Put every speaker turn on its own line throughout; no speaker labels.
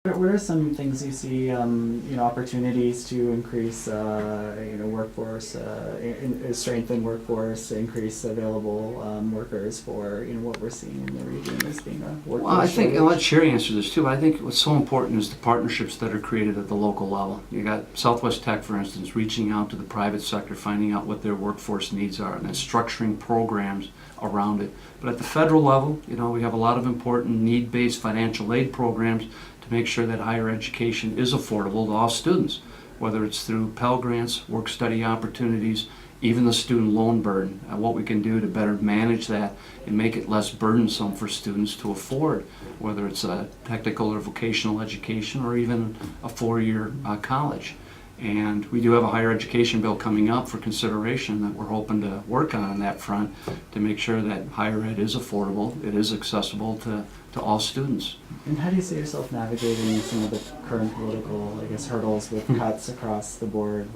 What are some things you see, opportunities to increase, workforce, strengthen workforce, increase available workers for, what we're seeing in the region as being a workforce
Well, I think,
shortage?
I'll let Cheri answer this too, but I think what's so important is the partnerships that are created at the local level. You got Southwest Tech, for instance, reaching out to the private sector, finding out what their workforce needs are, and then structuring programs around it. But at the federal level, we have a lot of important need-based financial aid programs to make sure that higher education is affordable to all students, whether it's through Pell Grants, work-study opportunities, even the student loan burden, what we can do to better manage that and make it less burdensome for students to afford, whether it's a technical or vocational education or even a four-year college. And we do have a higher education bill coming up for consideration that we're hoping to work on that front to make sure that higher ed is affordable, it is accessible to all students.
And how do you see yourself navigating some of the current political, hurdles with cuts across the board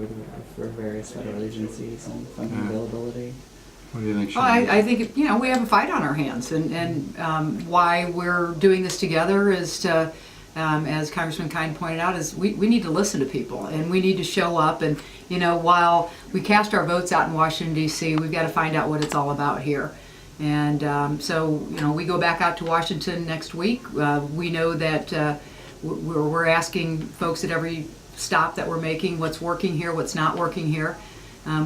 for various federal agencies and funding availability?
What do you think, Cheri?
Well, I think, we have a fight on our hands, and why we're doing this together is to, as Congressman Kind pointed out, is we need to listen to people, and we need to show up, and, while we cast our votes out in Washington, D.C., we've got to find out what it's all about here. And so, we go back out to Washington next week. We know that we're asking folks at every stop that we're making what's working here, what's not working here.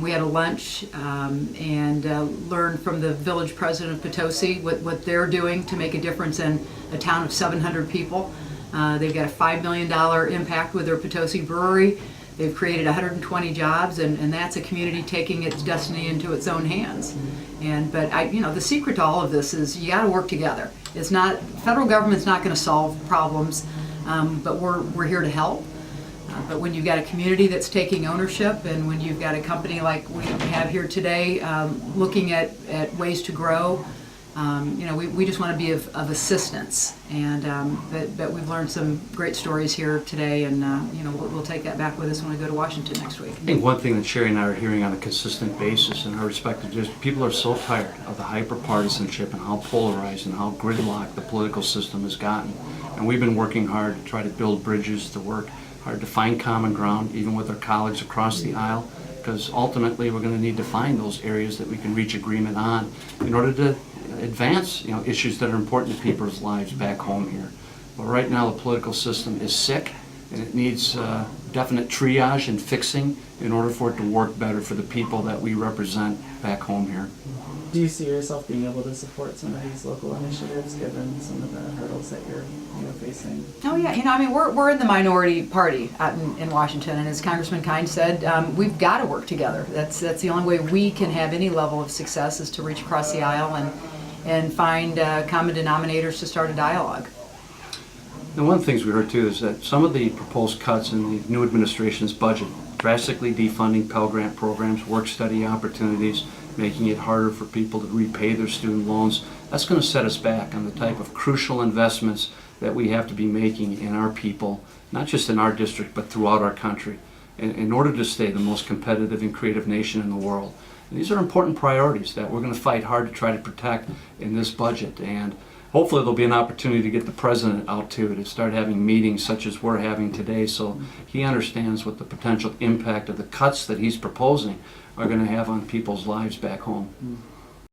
We had a lunch and learned from the village president of Potosi what they're doing to make a difference in a town of 700 people. They've got a $5 million impact with their Potosi brewery. They've created 120 jobs, and that's a community taking its destiny into its own hands. But the secret to all of this is you got to work together. It's not, federal government's not going to solve problems, but we're here to help. But when you've got a community that's taking ownership, and when you've got a company like we have here today looking at ways to grow, we just want to be of assistance. But we've learned some great stories here today, and we'll take that back with us when we go to Washington next week.
I think one thing that Cheri and I are hearing on a consistent basis in our respective districts, people are so tired of the hyper-partisanship and how polarized and how gridlocked the political system has gotten. And we've been working hard to try to build bridges, to work hard to find common ground, even with our colleagues across the aisle, because ultimately we're going to need to find those areas that we can reach agreement on in order to advance issues that are important to people's lives back home here. But right now the political system is sick, and it needs definite triage and fixing in order for it to work better for the people that we represent back home here.
Do you see yourself being able to support some of these local initiatives given some of the hurdles that you're facing?
Oh yeah, we're in the minority party out in Washington, and as Congressman Kind said, we've got to work together. That's the only way we can have any level of success, is to reach across the aisle and find common denominators to start a dialogue.
And one of the things we heard too is that some of the proposed cuts in the new administration's budget, drastically defunding Pell Grant programs, work-study opportunities, making it harder for people to repay their student loans, that's going to set us back on the type of crucial investments that we have to be making in our people, not just in our district, but throughout our country, in order to stay the most competitive and creative nation in the world. And these are important priorities that we're going to fight hard to try to protect in this budget. And hopefully there'll be an opportunity to get the president out too, to start having meetings such as we're having today, so he understands what the potential impact of the cuts that he's proposing are going to have on people's lives back home.